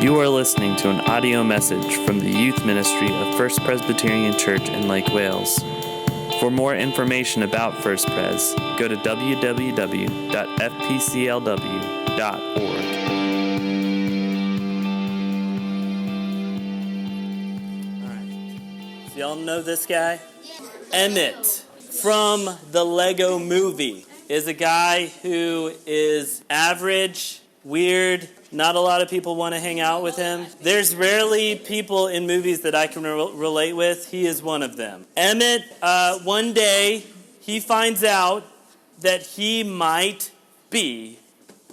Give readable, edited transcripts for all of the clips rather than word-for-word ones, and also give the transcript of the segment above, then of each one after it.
You are listening to an audio message from the youth ministry of First Presbyterian Church in Lake Wales. For more information about First Pres, go to www.fpclw.org. All right. So y'all know this guy? Emmett from the Lego Movie is a guy who is average, weird. Not a lot of people want to hang out with him. There's rarely people in movies that I can relate with. He is one of them. Emmett, one day, he finds out that he might be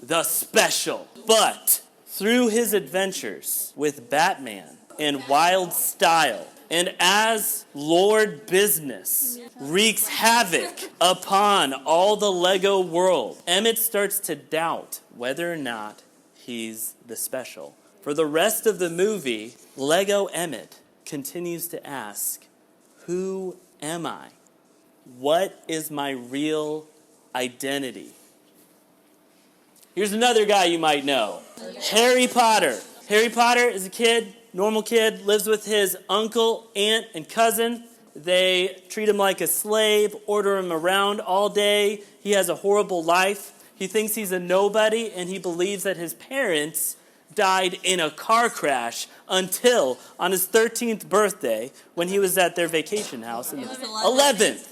the special. But through his adventures with Batman and Wild Style, and as Lord Business wreaks havoc upon all the Lego world, Emmett starts to doubt whether or not he's the special. For the rest of the movie, Lego Emmett continues to ask, who am I? What is my real identity? Here's another guy you might know, Harry Potter. Harry Potter is a kid, normal kid, lives with his uncle, aunt, and cousin. They treat him like a slave, order him around all day. He has a horrible life. He thinks he's a nobody, and he believes that his parents died in a car crash until on his 13th birthday when he was at their vacation house. 11th.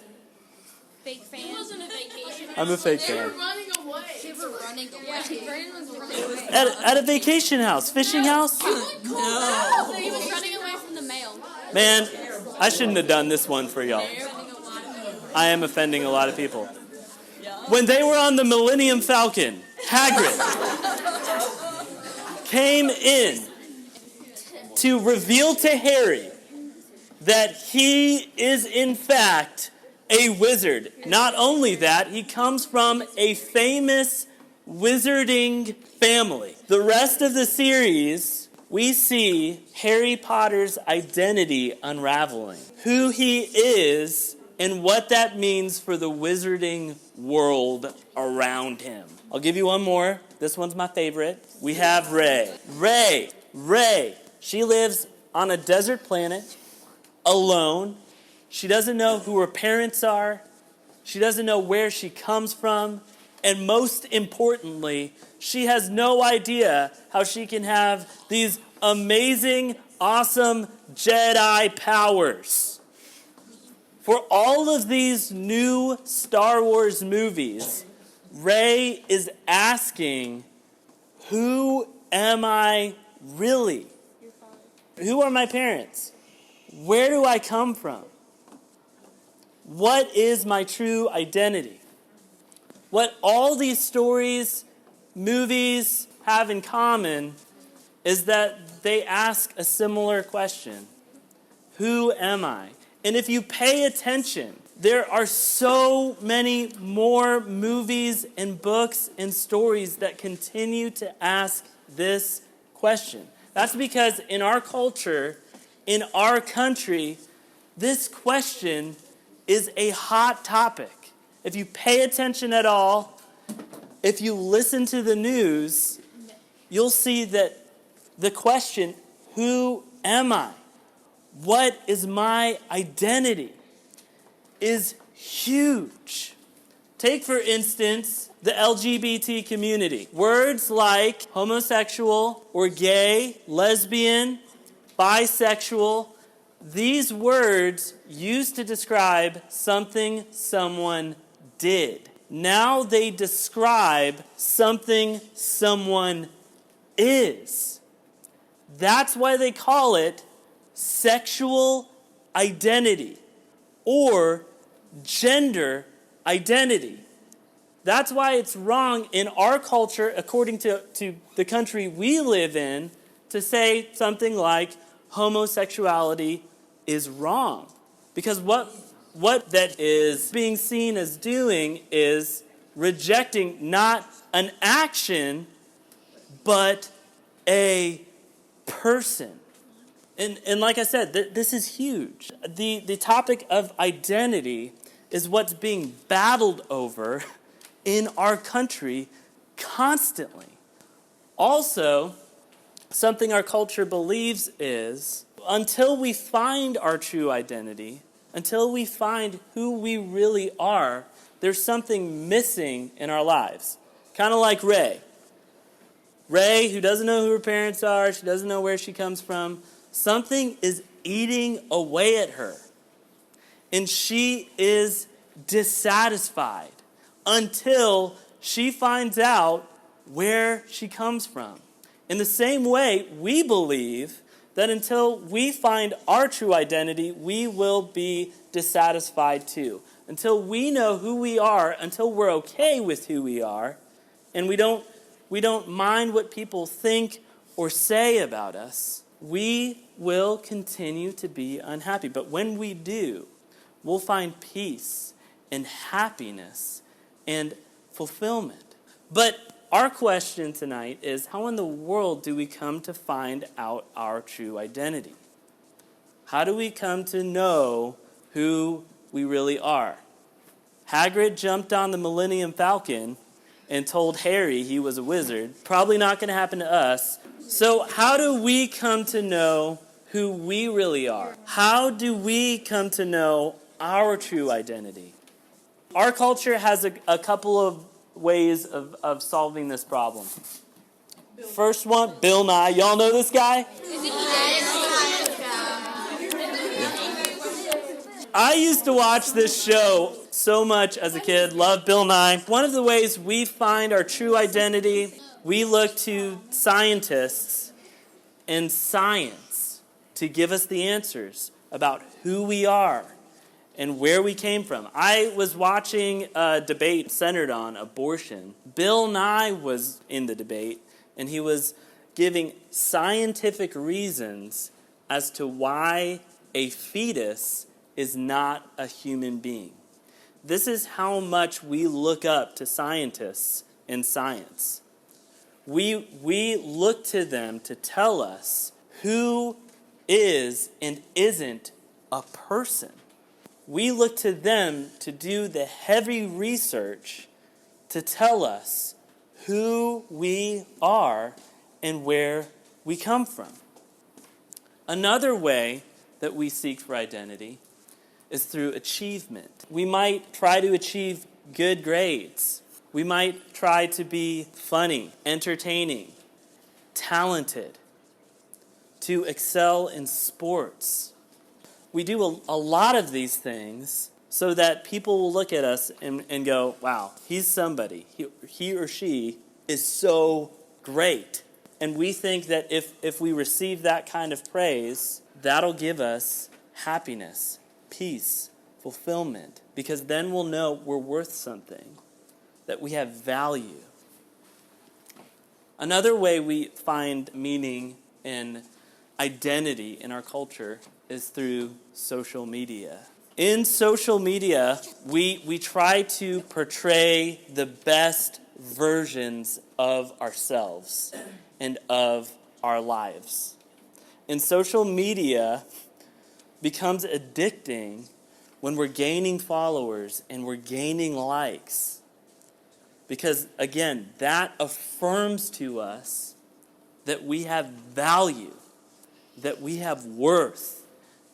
Fake fan. It wasn't a vacation. I'm a fake fan. They were running away. They were running away. Brandon was running away. At a vacation house, fishing house? No. He was running away from the mail. Man, I shouldn't have done this one for y'all. I am offending a lot of people. When they were on the Millennium Falcon, Hagrid came in to reveal to Harry that he is in fact a wizard. Not only that, he comes from a famous wizarding family. The rest of the series, we see Harry Potter's identity unraveling. Who he is and what that means for the wizarding world around him. I'll give you one more. This one's my favorite. We have Rey. Rey. She lives on a desert planet, alone. She doesn't know who her parents are. She doesn't know where she comes from. And most importantly, she has no idea how she can have these amazing, awesome Jedi powers. For all of these new Star Wars movies, Rey is asking, who am I really? Who are my parents? Where do I come from? What is my true identity? What all these stories, movies have in common is that they ask a similar question. Who am I? And if you pay attention, there are so many more movies and books and stories that continue to ask this question. That's because in our culture, in our country, this question is a hot topic. If you pay attention at all, if you listen to the news, you'll see that the question, who am I? What is my identity? Is huge. Take, for instance, the LGBT community. Words like homosexual or gay, lesbian, bisexual, these words used to describe something someone did. Now they describe something someone is. That's why they call it sexual identity or gender identity. That's why it's wrong in our culture, according to the country we live in, to say something like homosexuality is wrong. Because what that is being seen as doing is rejecting not an action, but a person. And like I said, this is huge. The topic of identity is what's being battled over in our country constantly. Also, something our culture believes is, until we find our true identity, until we find who we really are, there's something missing in our lives. Kind of like Ray. Ray, who doesn't know who her parents are, she doesn't know where she comes from, something is eating away at her. And she is dissatisfied until she finds out where she comes from. In the same way, we believe that until we find our true identity, we will be dissatisfied too. Until we know who we are, until we're okay with who we are, and we don't mind what people think or say about us, we will continue to be unhappy. But when we do, we'll find peace and happiness and fulfillment. But our question tonight is, how in the world do we come to find out our true identity? How do we come to know who we really are? Hagrid jumped on the Millennium Falcon and told Harry he was a wizard. Probably not going to happen to us. So how do we come to know who we really are? How do we come to know our true identity? Our culture has a couple of ways of solving this problem. First one, Bill Nye. Y'all know this guy? I used to watch this show so much as a kid. Loved Bill Nye. One of the ways we find our true identity, we look to scientists and science to give us the answers about who we are and where we came from. I was watching a debate centered on abortion. Bill Nye was in the debate, and he was giving scientific reasons as to why a fetus is not a human being. This is how much we look up to scientists in science. We look to them to tell us who is and isn't a person. We look to them to do the heavy research to tell us who we are and where we come from. Another way that we seek for identity is through achievement. We might try to achieve good grades. We might try to be funny, entertaining, talented, to excel in sports. We do a lot of these things so that people will look at us and go, wow, he's somebody. He or she is so great. And we think that if we receive that kind of praise, that'll give us happiness, peace, fulfillment. Because then we'll know we're worth something, that we have value. Another way we find meaning and identity in our culture is through social media. In social media, we try to portray the best versions of ourselves and of our lives. And social media becomes addicting when we're gaining followers and we're gaining likes. Because, again, that affirms to us that we have value, that we have worth,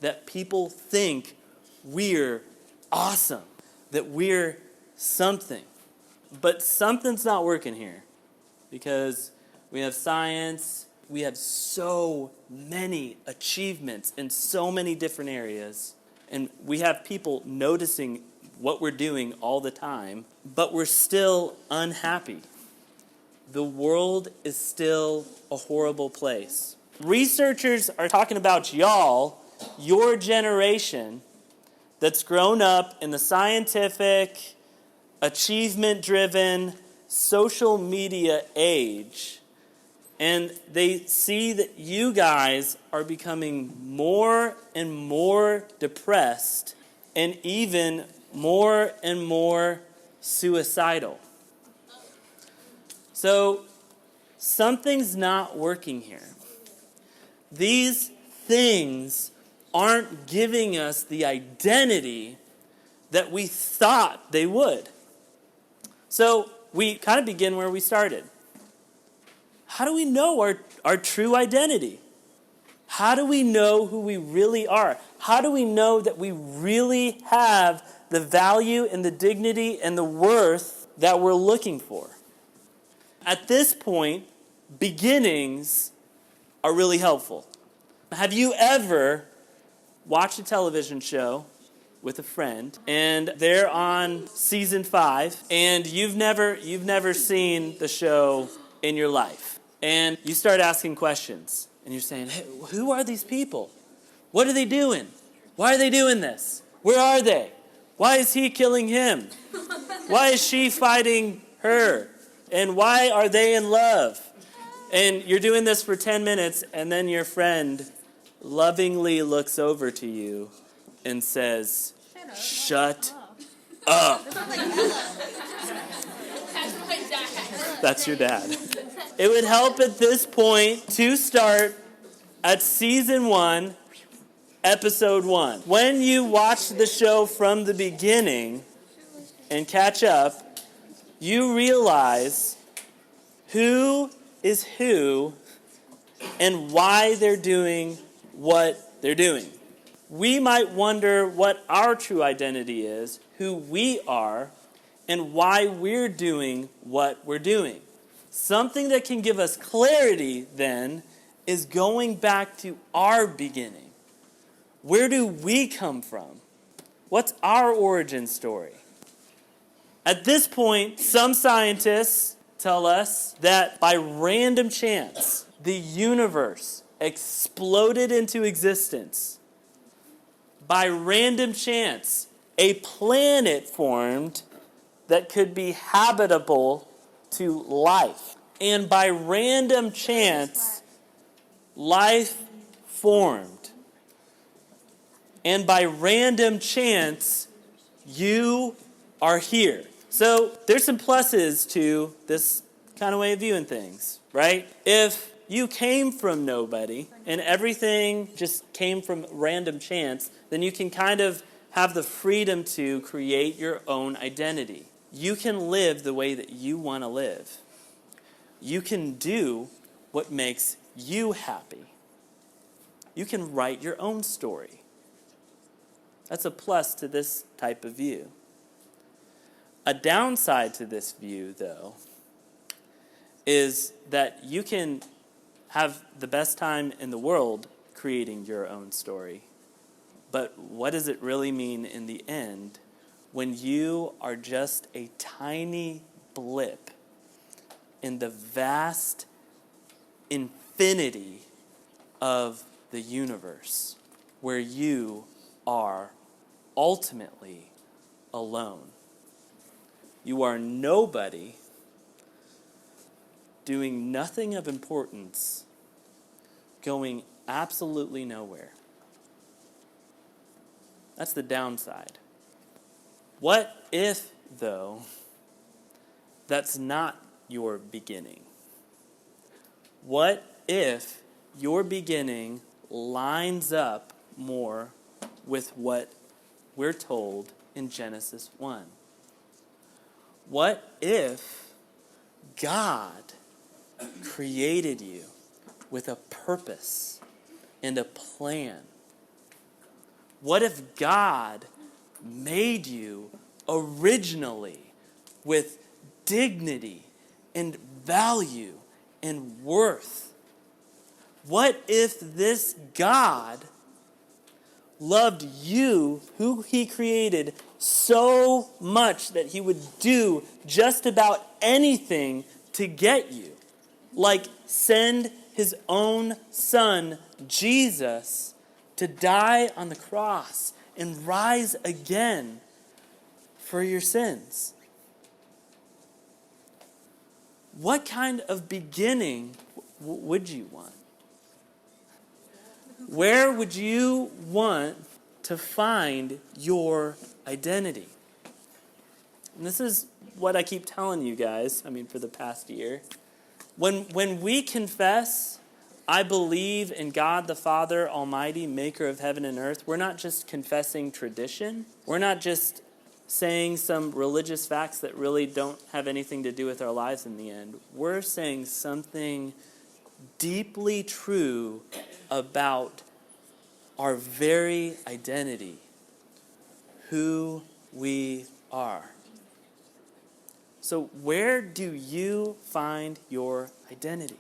that people think we're awesome, that we're something. But something's not working here, because we have science, we have so many achievements in so many different areas, and we have people noticing what we're doing all the time, but we're still unhappy. The world is still a horrible place. Researchers are talking about y'all, your generation, that's grown up in the scientific, achievement-driven, social media age, and they see that you guys are becoming more and more depressed and even more and more suicidal. So something's not working here. These things aren't giving us the identity that we thought they would. So we kind of begin where we started. how do we know our true identity? How do we know who we really are? How do we know that we really have the value and the dignity and the worth that we're looking for? At this point, beginnings are really helpful. Have you ever watched a television show with a friend and they're on season 5 and you've never seen the show in your life, and you start asking questions and you're saying, hey, who are these people? What are they doing? Why are they doing this? Where are they? Why is he killing him? Why is she fighting her? And why are they in love? And you're doing this for 10 minutes, and then your friend lovingly looks over to you and says, shut up. That's your dad. It would help at this point to start at season 1, episode 1. When you watch the show from the beginning and catch up, you realize who is who and why they're doing what they're doing. We might wonder what our true identity is, who we are, and why we're doing what we're doing. Something that can give us clarity, then, is going back to our beginning. Where do we come from? What's our origin story? At this point, some scientists tell us that by random chance, the universe exploded into existence. By random chance, a planet formed that could be habitable to life. And by random chance, life formed. And by random chance, you are here. So there's some pluses to this kind of way of viewing things, right? If you came from nobody and everything just came from random chance, then you can kind of have the freedom to create your own identity. You can live the way that you want to live. You can do what makes you happy. You can write your own story. That's a plus to this type of view. A downside to this view, though, is that you can have the best time in the world creating your own story. But what does it really mean in the end when you are just a tiny blip in the vast infinity of the universe, where you are ultimately alone? You are nobody, doing nothing of importance, going absolutely nowhere. That's the downside. What if, though, that's not your beginning? What if your beginning lines up more with what we're told in Genesis 1? What if God created you with a purpose and a plan? What if God made you originally with dignity and value and worth? What if this God loved you, who he created, so much that he would do just about anything to get you? Like send his own son, Jesus, to die on the cross and rise again for your sins. What kind of beginning would you want? Where would you want to find your identity? And this is what I keep telling you guys, for the past year. When we confess, I believe in God the Father Almighty, maker of heaven and earth, we're not just confessing tradition. We're not just saying some religious facts that really don't have anything to do with our lives in the end. We're saying something deeply true about our very identity, who we are. So where do you find your identity?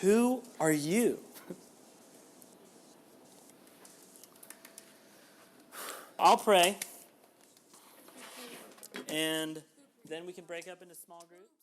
Who are you? I'll pray, and then we can break up into small groups.